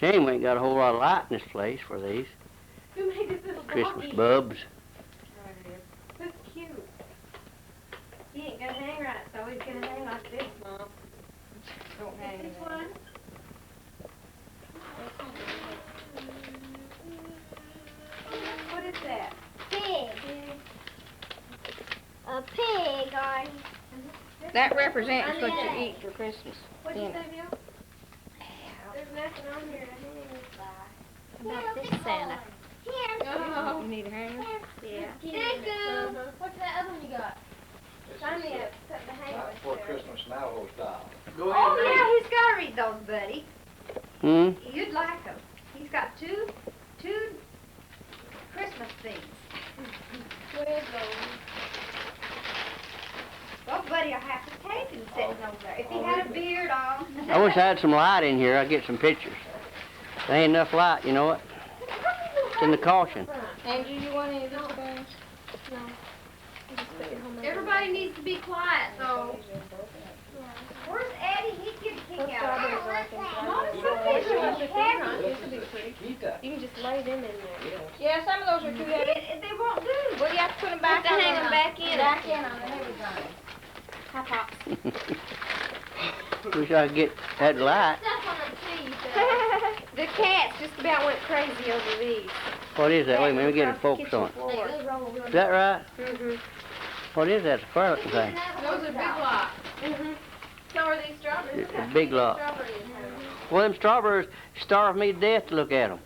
Shame we ain't got a whole lot of light in this place for these Who made this little Christmas doggy? bulbs. That's cute. He ain't gonna hang right, so he's gonna hang like this, Mom. Don't hang This it. one. What is that? Pig. A pig on. That represents what you eat for Christmas. What'd you dinner. say, Bill? There's nothing on here to hang by. About this Santa. Here. Oh. You need a hanger? Yeah. Thank you. What's that other one you got? Sign me up. Something to hang Not with for there. Christmas Navajo style. Go ahead and read. Oh, yeah, he's got to read those, buddy. You'd like them. He's got two Christmas things. Where's those? Well, buddy, I have to take him sitting over there. If he had a beard on. I wish I had some light in here. I'd get some pictures. There ain't enough light, you know what? It's in the caution. Andrew, you want any of this things? Everybody needs to be quiet, so. Where's Eddie? He'd get a kick out of it. Mom, some things are much heavy. Keep that. You can just lay them in there. Yeah, some of those are too heavy. They won't do. Well, you have to put them back Have to on hang the- 'em back in. Back in on the heavy side. Hi, Pops. Wish I could get that light. Stuff on the teeth. The cats just about went crazy over these. What is that? Wait a minute, let me get a focus on it. Is that right? Mm-hmm. What is that? It's a fur looking thing. Those are big lots. Mm-hmm. So are these strawberries. It's a big lot. Well, them strawberries starve me to death to look at them.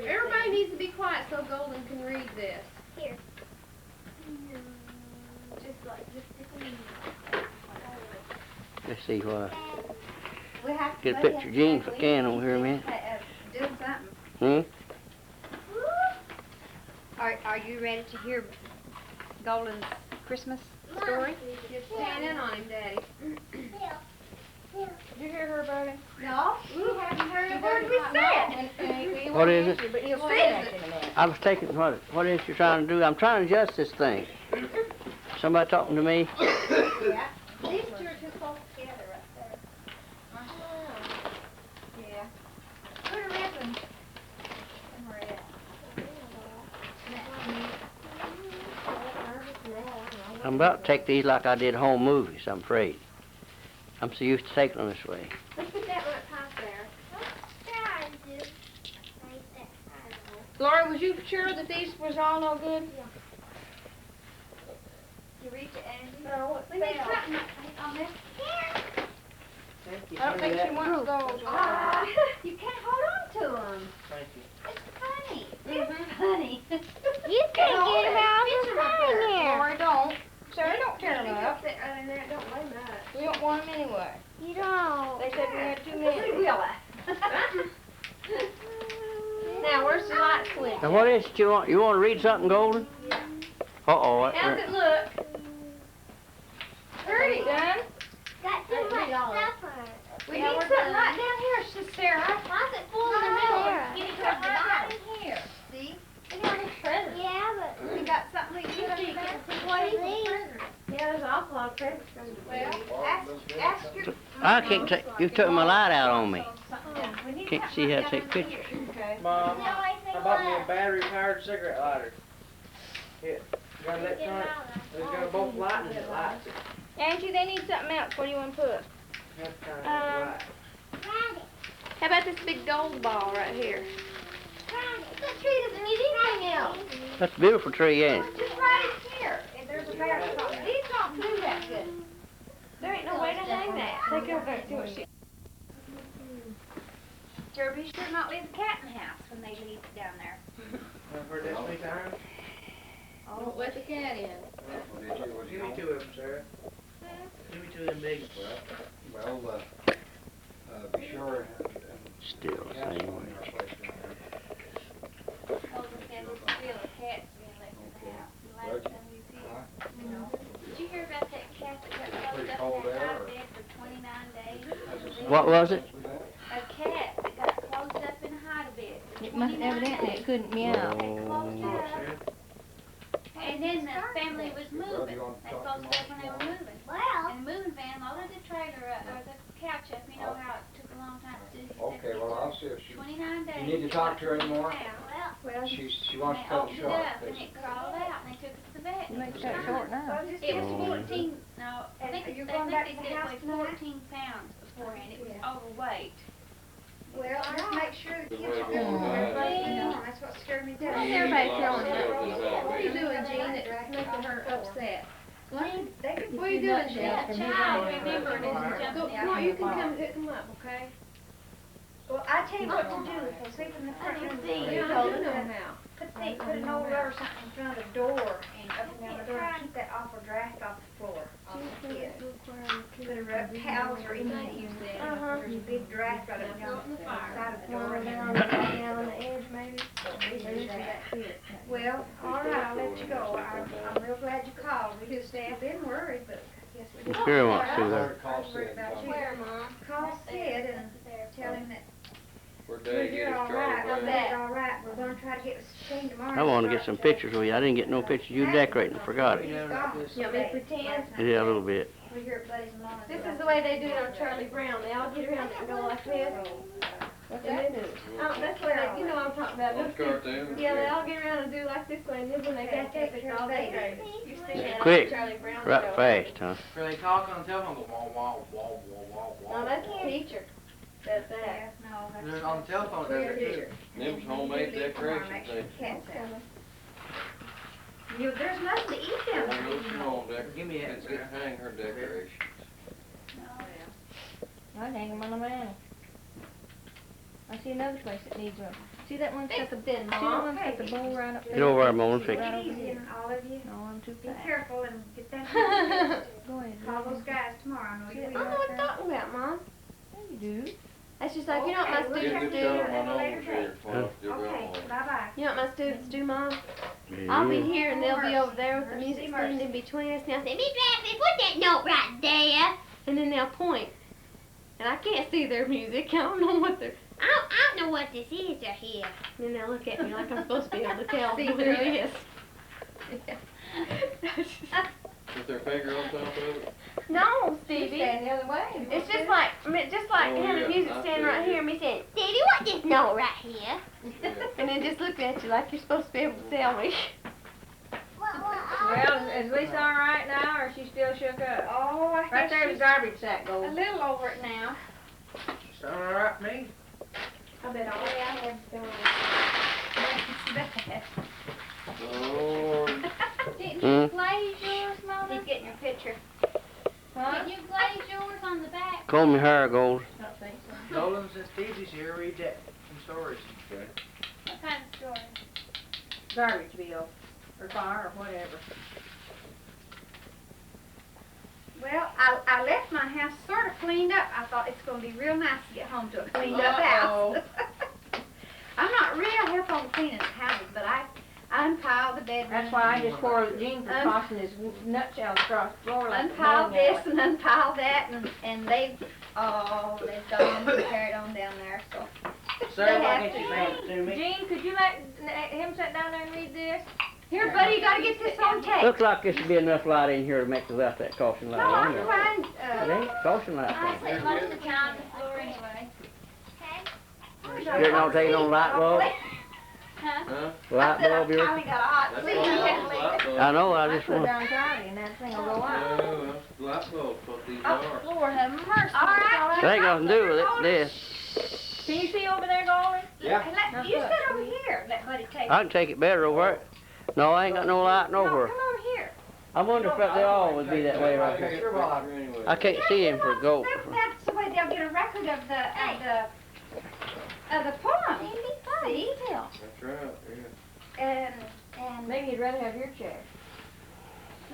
Everybody needs to be quiet so Golden can read this. Here. Just Let's see what. We have to Get a picture of Gene if I can over here a minute. Do something. Hmm? Are you ready to hear Golden's Christmas story? Just stand in on him, Daddy. Did you hear her about it? No, we haven't heard a word we said. What is it? But he'll What say is that it? in a minute. I was taking what is you trying to do? I'm trying to adjust this thing. Somebody talking to me? Yeah. These two are too close together right there. Yeah. Put a ribbon. Somewhere at. I'm about to take these like I did home movies, I'm afraid. I'm so used to taking them this way. Let's put that one up top there. Laura, was you sure that these was all no good? You reach it, Angie? No, We need something on this. I don't think she wants those. You can't hold on to them. Thank you. It's funny. It's funny. You can't get him out of the thing here. Laura, don't. Sarah, don't tear them up. Sit right in there. Don't lay much. We don't want them anyway. You don't. They said we had too We many. will. Now, where's the light switch? Now what is it you want? You want to read something, Golden? Uh-oh. How's it look? Pretty done. Got too much stuff on it. We need something right down here, Sarah. Why's it full in the middle? You need something right down in here. See? Yeah, but We got something we can put under there. what is these? Yeah, there's an awful lot of presents coming. Ask your... I can't take, you took my light out on me. We need Can't something see how right to down take in here. pictures. Okay. Mom, No, I think I bought me a what? battery-powered cigarette lighter. Here, got electronic. It's got both light and it lights it. Angie, they need something else. What do you want to put? That's kind of light. How about this big gold ball right here? That tree doesn't need anything else. That's a beautiful tree, ain't it? Just right in here. And there's a battery. These don't do that good. There ain't no way to hang that. Take her back to what she... Jerry, be sure not leave the cat in the house when they leave down there. I've heard that many times. Don't let the cat in. Give me two of them, Sarah. Give me two of them big. Well, be sure and Still the cancel same on way. your place down there. Did you hear about that cat that got closed up cold in that there, hot or- bed for 29 days? What was it? A cat that got closed up in a hot bed for It must 29 evidently days. it couldn't meow. They closed it up. And then the family was moving. They closed it up when they were moving. Well, And the moving van loaded the trailer up, or the couch up. You know how it took a long time to do Okay, well, I'll see if she, 29 days. you need to talk to her anymore? Well, She wants to they cut it opened it short. up and it crawled out and they took it to the vet. and it Make was that fine. short now. It was 14, no, I And think, are you they going back think to they the said it house weighed tonight? 14 pounds beforehand. It was Yeah. overweight. Well, just make sure the kids way are to go with everybody that. knows. That's what scared me down. Why is everybody Yeah, throwing yeah, her? yeah. What are you doing, Jean, that's making her upset? They could What are you doing, Jean? That child remembered and was Go, jumping come out. on, you can come pick them up, okay? Well, I tell you what to do, if they sleep in the front room, Yeah, I do know now. put an old rubber something in front of the door and up and down the door and keep that awful draft off the floor. Off the kids. Put a rub towels or anything you said. There's a big draft right up down the side of the door. Down on the edge, maybe. Well, all right, I'll let you go. I'm real glad you called. We just have been worried, but I guess we did. Sure wants to I there. was worried about you. Where, Mom? Call Sid and tell him that Where we're Daddy here get all his right. Charlie We're Brown. back all right. We're gonna try to get Shane tomorrow. I want to get some pictures of you. I didn't get no pictures. You decorating. Forgot it. He's gone. You want me to pretend? Yeah, a little bit. We're here at Buddy's and Mama's. This is the way they do it on Charlie Brown. They all get around and go like this. And then, that's what they, you know what I'm talking about. On don't the you? cartoon. Yeah, they all get around and do like this way, and then when they got that, it's all decorated. You see that on Quick. Charlie Brown Right show. fast, huh? Where they talk on the telephone, go wah, wah, wah, wah, wah, No, wah. that's the teacher. That's that. Yeah, no, that's. They're on the telephone, does it too? Them's homemade decorations, they. Cat's out. There's nothing to eat down One there. of those home Give me that. It's good to hang her decorations. I hang them on the mantle. I see another place that needs one. See that one that's got the, see that one that's got the bowl right up there? Get over there, Mona, fix Right it. over Easy, here. and all of you. No, I'm too Be fat. careful and get that. Go ahead. Call those guys tomorrow. I know I you don't will. know what you're talking about, Mom. Yeah, you do. That's just like, you know what my Okay, we'll Get students a check good do? shot of my at a later nose date. here. Well, you'll go Okay, home. bye-bye. You know what my students do, Mom? I'll be Yeah. here and they'll be over there with the Mercy, music mercy. stand in between us, and I'll say, Miss Bradley, put that note right there. And then they'll point. And I can't see their music. I don't know what they're. I don't know what this is right here. And then they'll look at me like I'm supposed to be able to tell See what through it is. With their finger on top of it. No, Stevie. Stand the other way. It's just like Oh, having yeah, music I stand see, right here yeah. and me saying, Daddy, what this note right here? Yeah. and then just looking at you like you're supposed to be able to tell me. Well, is Lisa all right now, or is she still shook up? Oh, I Right think there, the she's garbage sack a goes. little over it now. Sound all right to me? I bet all I have done. Lord. Didn't Hmm? you glaze yours, Mama? He's getting your picture. Didn't you glaze yours on the back? Comb your hair, Gold. I don't think so. Nolan, since Stevie's here, read that, some stories. Okay. What kind of story? Garbage bill, or fire, or whatever. Well, I left my house sort of cleaned up. I thought it's going to be real nice to get home to a cleaned up house. I'm not real helpful on cleaning houses, but I unpiled the bedroom. That's why I just pour Gene for tossing his nutshells across the floor like a Unpiled bowling alley. this and unpiled that, and they've gone and carried on down there, so. Sarah, They why have can't you to. bring it to me? Gene, could you let him sit down there and read this? Here, buddy, you gotta get this on tape. Looks like there should be enough light in here to make without that caution light No, on I'm there. fine, It ain't caution light I on. sit most of the time on the floor anyway. You're not taking on light bulb? Huh? Huh? Light bulb, I you're... finally got a hot That's seat. what light bulb. I know, I I just put it want... down Friday and that thing will go out. No, that's light bulbs, what these Oh, are. Lord have mercy. All right. It ain't nothing to do with it, this. Can you see over there, Golden? Yeah. Let, you sit over here, let Buddy take it. I can take it better over there. No, I ain't got no light No, nowhere. come over here. I wonder if they all would be that way right Take here. a picture anyway. I can't see him for gold. That's the way they'll get a record of the poem. See? That's right, yeah. And Maybe you'd rather have your chair.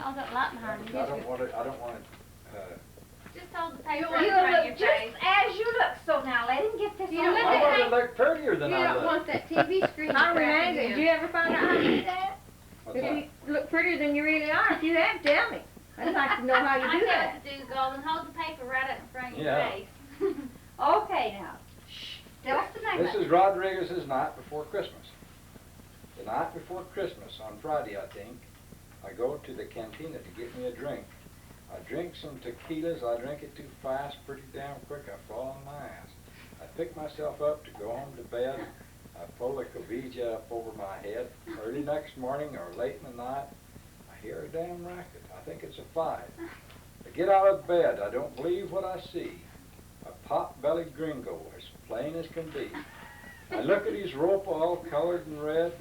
All that light behind you. I don't want it, Just hold the paper you right in front of look your just face. as you look, so now let him get this You on don't I let tape. want to look prettier You than I don't look. want that TV screen to I'm crack amazed. Did again. you ever find out how to do that? What's If that? you look prettier than you really are, if you have, tell me. I'd like to know how you I do know that. what to do, Golden. Hold the paper right up in front of your Yeah. face. Okay, now. Shh. Tell us the name This of it. is Rodriguez's night before Christmas. The night before Christmas, on Friday, I think, I go to the cantina to get me a drink. I drink some tequilas, I drink it too fast, pretty damn quick, I fall on my ass. I pick myself up to go home to bed. I pull the cobija up over my head. Early next morning or late in the night, I hear a damn racket. I think it's a fight. I get out of bed. I don't believe what I see. A pot-bellied gringo, as plain as can be. I look at his rope all colored in red.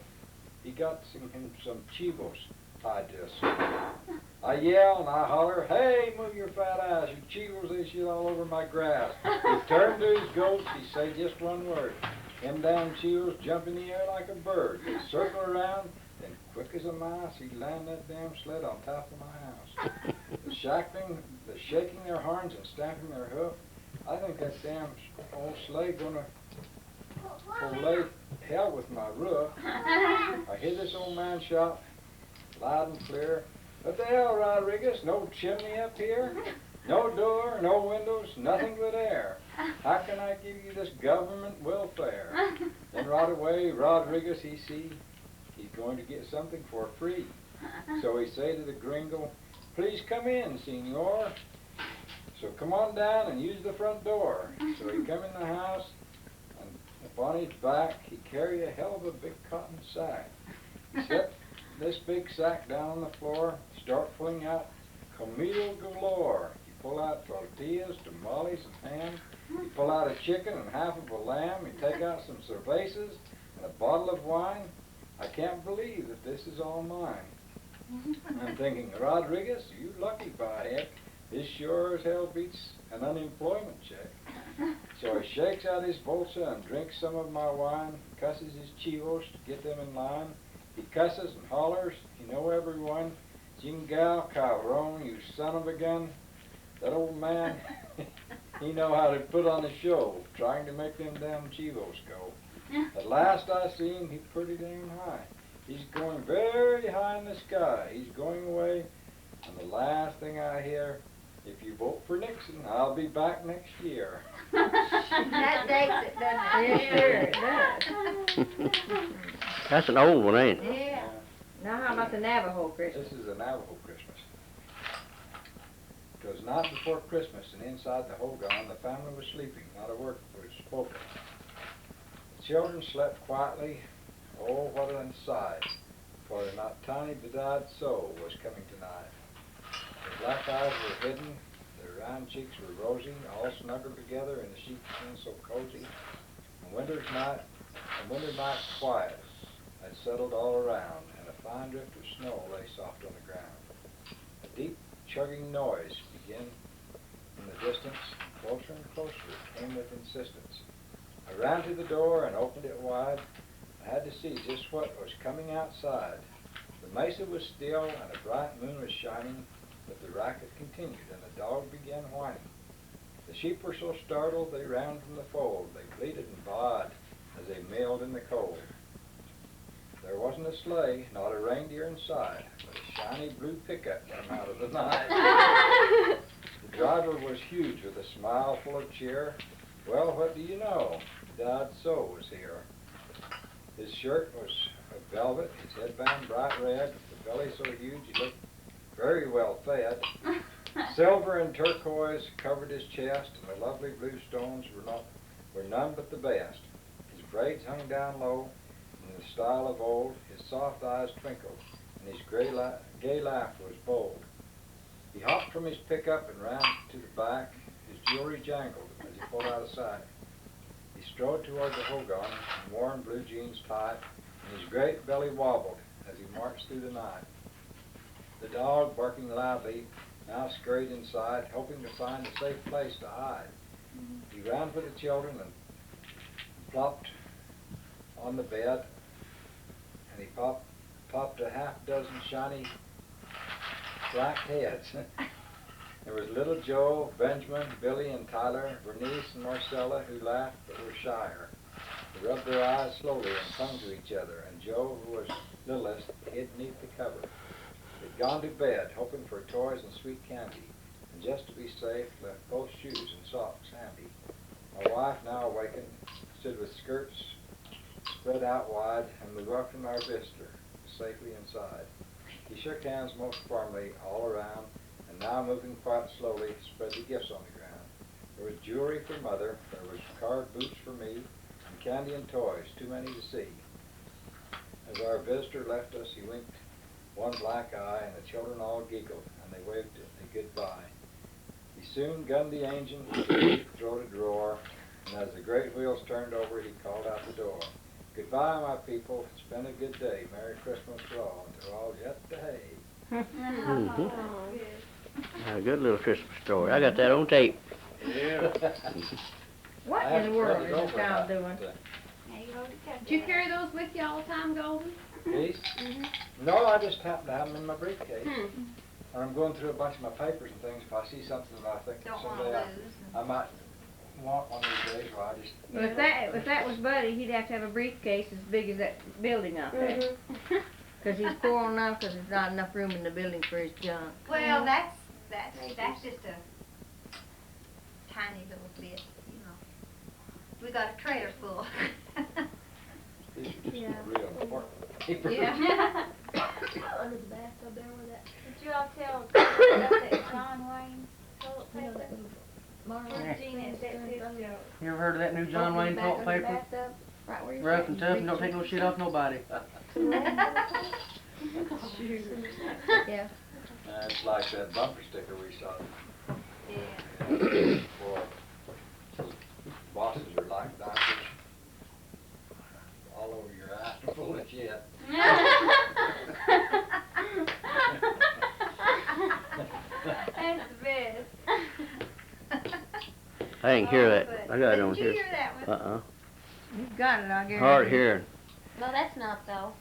He got some chivos tied to a sword. I yell and I holler, "Hey, move your fat ass, you chivos, they shit all over my grass." He turned to his goats, he say just one word. Them damn chivos jump in the air like a bird. They circle around, then quick as a mouse, he land that damn sled on top of my house. The shaking their horns and stamping their hoof, I think that damn old sleigh gonna lay hell with my roof. I hear this old man shout loud and clear, "What the hell, Rodriguez? No chimney up here? No door, no windows, nothing but air. How can I give you this government welfare?" Then right away, Rodriguez, he see he's going to get something for free. So he say to the gringo, "Please come in, senor. So come on down and use the front door." So he come in the house, and upon his back he carry a hell of a big cotton sack. He set this big sack down on the floor, start pulling out comida galore. You pull out tortillas, tamales, and ham. You pull out a chicken and half of a lamb. You take out some cervezas and a bottle of wine. I can't believe that this is all mine. I'm thinking, Rodriguez, you lucky by this sure as hell beats an unemployment check. So he shakes out his bolsa and drinks some of my wine, cusses his chivos to get them in line. He cusses and hollers, you know everyone, "Jingal cabron, you son of a gun." That old man, he know how to put on a show, trying to make them damn chivos go. At last I see him, he's pretty damn high. He's going very high in the sky. He's going away, and the last thing I hear, "If you vote for Nixon, I'll be back next year." That dates it, doesn't it? Yes, sure it does. That's an old one, ain't it? Yeah. Now how about the Navajo Christmas? This is a Navajo Christmas. It was not before Christmas, and inside the hogan, the family was sleeping. Not a word was spoken. The children slept quietly. Oh, what an sight! For not tiny bedad soul was coming tonight. Their black eyes were hidden, their round cheeks were rosy, all snuggled together in the sheepskin so cozy. A winter night quiet had settled all around, and a fine drift of snow lay soft on the ground. A deep chugging noise began in the distance, and closer it came with insistence. I ran to the door and opened it wide. I had to see just what was coming outside. The mesa was still and a bright moon was shining, but the racket continued and the dog began whining. The sheep were so startled they ran from the fold. They bleated and baaed as they milled in the cold. There wasn't a sleigh, not a reindeer in sight, but a shiny blue pickup came out of the night. The driver was huge with a smile full of cheer. Well, what do you know? Dad's soul was here. His shirt was of velvet, his headband bright red, the belly so huge he looked very well fed. Silver and turquoise covered his chest, and the lovely blue stones were none but the best. His braids hung down low in the style of old, his soft eyes twinkled, and his gay laugh was bold. He hopped from his pickup and ran to the back. His jewelry jangled as he pulled out a sack. He strode toward the hogan in worn blue jeans tight, and his great belly wobbled as he marched through the night. The dog, barking loudly, now scurried inside, hoping to find a safe place to hide. He ran for the children and plopped on the bed, and he popped a half dozen shiny black heads. There was little Joe, Benjamin, Billy, and Tyler, Bernice, and Marcella, who laughed but were shyer. They rubbed their eyes slowly and clung to each other, and Joe, who was littlest, hid beneath the cover. They'd gone to bed, hoping for toys and sweet candy, and just to be safe, left both shoes and socks handy. My wife, now awakened, stood with skirts spread out wide, and we welcomed our visitor safely inside. He shook hands most warmly all around, and now moving quite slowly, spread the gifts on the ground. There was jewelry for Mother, there was carved boots for me, and candy and toys, too many to see. As our visitor left us, he winked one black eye, and the children all giggled, and they waved a goodbye. He soon gunned the engine, drove a drawer, and as the great wheels turned over, he called out the door. Goodbye, my people. It's been a good day. Merry Christmas to all, and to all yet to hay. A good little Christmas story. I got that on tape. Yeah. What in the world is this child doing? Did you carry those with you all the time, Golden? These? No, I just happen to have them in my briefcase. When I'm going through a bunch of my papers and things, if I see something that I think Don't someday want to lose. I might want one of these days, well, I just... Well, if that was Buddy, he'd have to have a briefcase as big as that building out there. Because he's poor enough, because there's not enough room in the building for his junk. Well, that's just a tiny little bit, you know. We got a trailer full. These are just real important papers. Yeah. Under the bathtub there with that. Did you all tell about that John Wayne toilet paper? You ever heard of that new John Wayne toilet paper? Right where you're Rough and tough and don't take no shit off nobody. Yeah. It's like that bumper sticker we saw. Yeah. Boy, bosses are like doctors. All over your eyes full of shit. That's the best. I didn't hear that. I got it on Did you here. hear that one? You've got it, I guarantee. Hard of hearing. No, that's not though.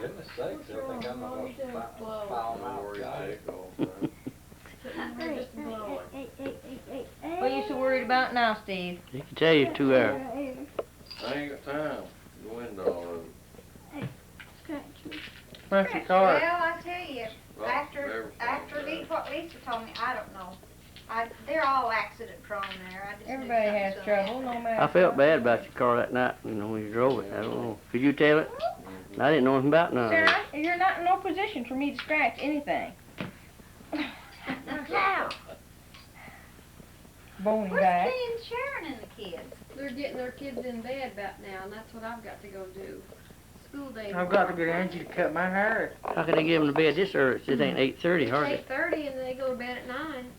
Goodness sakes, I think I'm the most foul mouthed guy. What are you so worried about now, Steve? He can tell you 2 hours. I ain't got time. Go into all of it. Where's your car? Well, I tell you, Well, after everything. what Lisa told me, I don't know. They're all accident prone there. I just knew Everybody has something was trouble, gonna no matter. I felt bad about your car that night, you know, when you drove it. I don't know. Could you tell it? I didn't know anything about none of it. Sarah, you're not in no position for me to scratch anything. Now, Bony where's back. Kenny and Sharon and the kids? They're getting their kids in bed about now, and that's what I've got to go do. School day. I've got to get Angie to cut my hair. How could they give them to bed this early? It ain't 8:30 hardly. It's 8:30 and they go to bed at 9.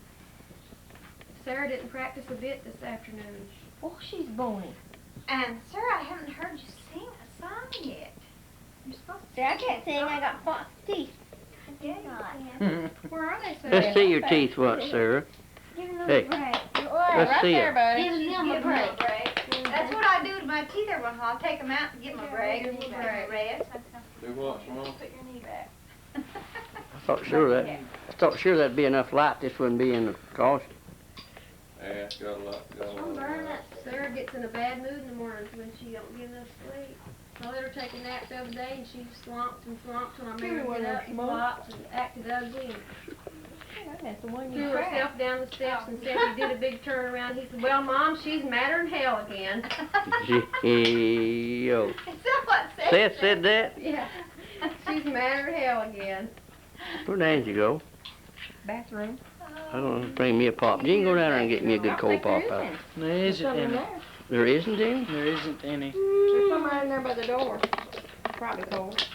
Sarah didn't practice a bit this afternoon. Oh, she's bony. And Sarah, I haven't heard you sing a song yet. You're supposed to See, I can't sing. I got false teeth. Yeah, you can. Where are they, Sarah? Let's see your teeth once, Sarah. Give them Hey. a break. Let's Right see there, it. buddy. Giving them a Give 'em a break. break. That's what I do to my teeth every once in a while. I take them out and give them a break. Give 'em a Give 'em break. a rest. Do what, Simone? Put your knee back. I thought sure that'd be enough light. This wouldn't be in the caution. Yeah, it's got a lot going on. Sarah gets in a bad mood in the mornings when she don't get enough sleep. I let her take a nap the other day and she slumped and slumped when I made her get up and flopped and acted ugly and That's the one you threw cracked. herself down the steps and said he did a big turnaround. He said, well, Mom, she's madder than hell again. Yo. Is that what Seth said that? Yeah, she's madder than hell again. Where'd Angie go? Bathroom. I don't know. Bring me a pop. You can go down there and get me a good cold pop out. There isn't any. There isn't any? There isn't any. There's some right in there by the door. Probably cold.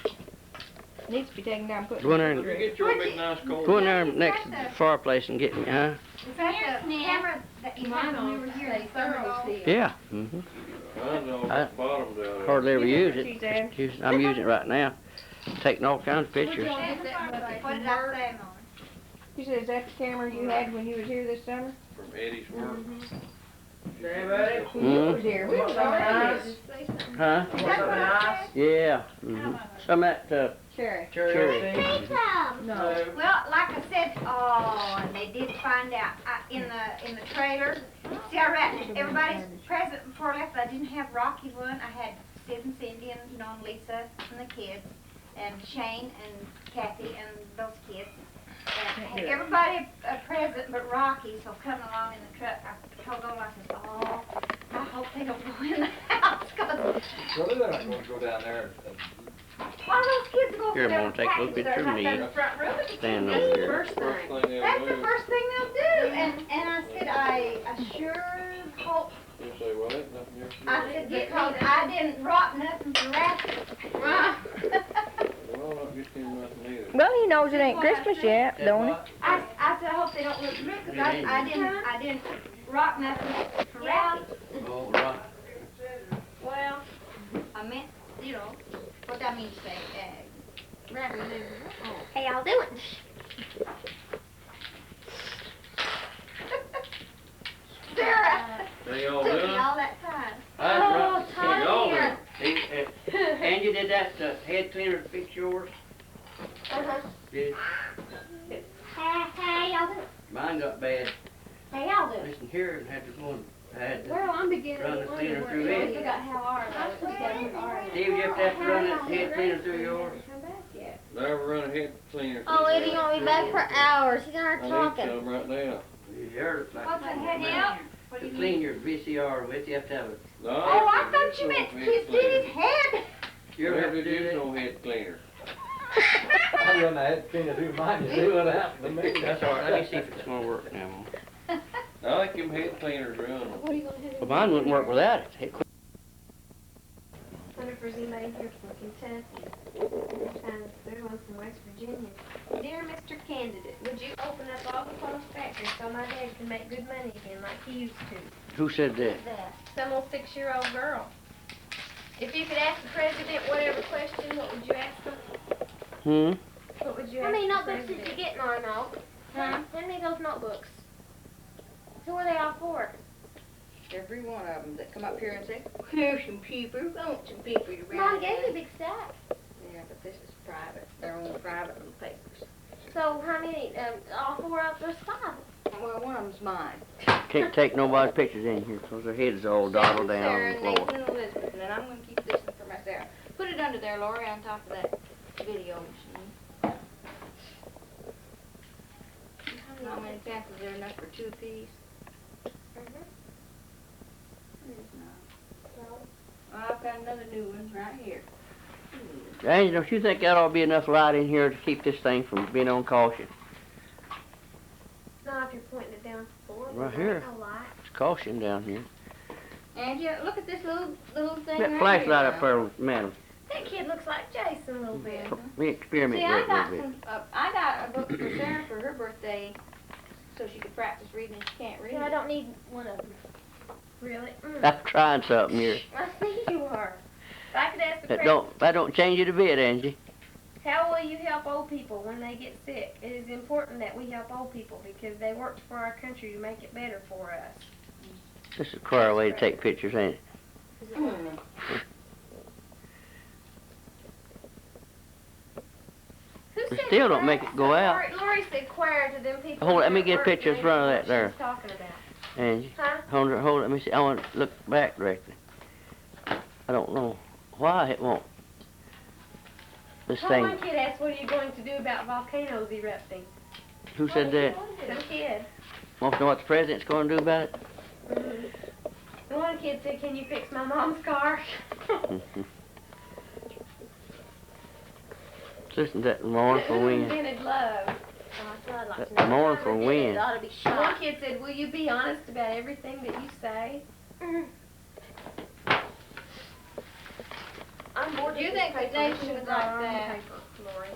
Needs to be taken down and put in Go in there the and You get your big nice cold. go in there next to the fireplace and get me, huh? Is that the camera that you had when we were here in the summer ago? Yeah. Mm-hmm. I know, I- bottom down there. Hardly ever use She's there. it. I'm using it right now. Taking all kinds of pictures. What did I say, Mom? You said, is that the camera you had when you was here this summer? From Eddie's work. Hey, buddy. When you was here. We was already Nice. Huh? Is that what I said? Yeah. Mm-hmm. Some of that, Cherry. Cherry. No. Well, like I said, oh, and they did find out in the trailer. See, I wrapped everybody's present before I left, but I didn't have Rocky one. I had Sid and Cindy and, you know, and Lisa and the kids, and Shane and Kathy and those kids. And I had everybody a present but Rocky, so coming along in the truck, I told Ola, I said, oh, I hope they don't go in the house, because Surely they're not going to go down there and why are those kids go Here, I'm there gonna were take a little packages picture of there me in the front room. standing That's over the here. first First thing. thing they'll That's the do, first thing they'll do. And I said, I sure hope, you say, well, ain't nothing here for I you. said, because I didn't rock nothing for raffles. Right. Well, I'm not getting him nothing either. Well, he knows it ain't Christmas yet, don't he? I said, I hope they don't look through, because I didn't rock nothing for raffles. Oh, right. Well, I meant, you know, what I mean to say, rather than, how y'all doing? Sarah, They all took done? me all that time. Oh, Tommy. Y'all done? Angie, did that head cleaner fix yours? uh-huh. Did it? Hey, y'all doing? Mine got bad. How y'all doing? Listen here and had to go and I had to. Well, I'm beginning Run to the wonder cleaner where through I it. forgot how ours was. We got it ours. Steve, you have to run that head cleaner through yours. Come back yet. Never run a head cleaner. Oh, Eddie, you want me back for hours? He's gonna I start need talking. some right now. Your hair looks like What's a it's head messed. out? What do To you clean mean? your VCR with, you have to have a. No, Oh, I thought you there's meant no his head cleaner. his head. You ever have to There do is that? no head cleaner. I run a head cleaner through mine, you see what happened to me? That's all right. Let me see if it's gonna work now. I like them head cleaners running. What are you gonna have? Well, mine wouldn't work without it. Head cleaner. Wonder if there's anybody here from Kentucky. There's one from West Virginia. Dear Mr. Candidate, would you open up all the closed factories so my dad can make good money again like he used to? Who said that? Some old 6-year-old girl. If you could ask the president whatever question, what would you ask him? Hmm? What would you How ask many the notebooks did you president? get, Normo? Huh? How many of those notebooks? Who are they all for? Every one of them that come up here and say, here's some paper, I want some paper to read. Mom gave you a big stack. Yeah, but this is private, their own private little papers. So how many, all 4 of us, 5? Well, one of them's mine. Can't take nobody's pictures in here because their heads all dawdle down Sarah, on the Nathan, floor. and Elizabeth, and then I'm gonna keep this one for myself. Put it under there, Lori, on top of that video machine. How many pencils are enough for 2 apiece? I've got another new one right here. Angie, don't you think that ought to be enough light in here to keep this thing from being on caution? Not if you're pointing it down forward. Right here. A lot. It's caution down here. Angie, look at this little thing That right flashlight here up there, madam. That kid looks like Jason a little bit. We experiment See, with I it a got little bit. I got a book for Sarah for her birthday, so she could practice reading if she can't read. Yeah, I don't need one of them. Really? I'm trying something here. I see you are. If I could ask the That president, don't change it a bit, Angie. how will you help old people when they get sick? It is important that we help old people because they worked for our country to make it better for us. This is a queer way to take pictures, ain't it? Who We said still don't choir? make it go out. Lori said choir to them people. Hold it, let me that get a work picture in there. front of that What there. she's talking about. Angie, Huh? hold it, let me see. I want to look back directly. I don't know why it won't. This Well, thing, one kid asked, what are you going to do about volcanoes erupting? who said that? Some kid. Want to know what the president's going to do about it? Mm-hmm. And one kid said, can you fix my mom's car? Listen to that mournful Who wind. invented love? Oh, I'd like to That know. mournful Whoever did wind. it ought to be And one shot. kid said, will you be honest about everything that you say? I'm bored Do you with think this the paper. nation Should would have like brought our own that? paper, Lori.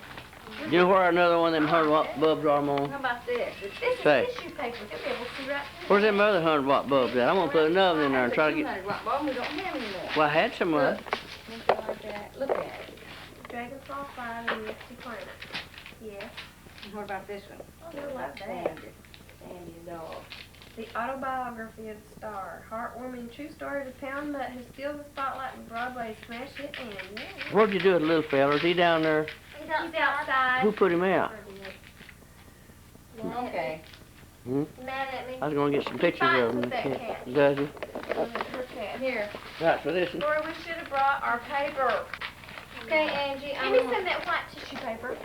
You know where another one of them 100-watt bulbs are, Mom? How about this? This is Say. tissue paper. You'll be able to see right through Where's it. them other 100-watt bulbs at? I'm going to put another in there and try to get... Well, we don't have any more. Well, I had some of them. Something like that. Look at it. Dragonfly 5 and Misty Planet. Yes. And what about this one? Oh, I love that. Sandy. Sandy the dog. The autobiography of the star. Heartwarming true story of Pound Mutt who steals the spotlight with Broadway's smash hit and yeah. What'd you do with the little fella? Is he down there? He's outside. Who put him out? Okay. Hmm? Mad at me. I was going to get some pictures of him. Fights with that cat. Does he? Her cat. Here. Right, for this one. Lori, we should have brought our paper. Okay, Angie, Give me some of that white tissue paper.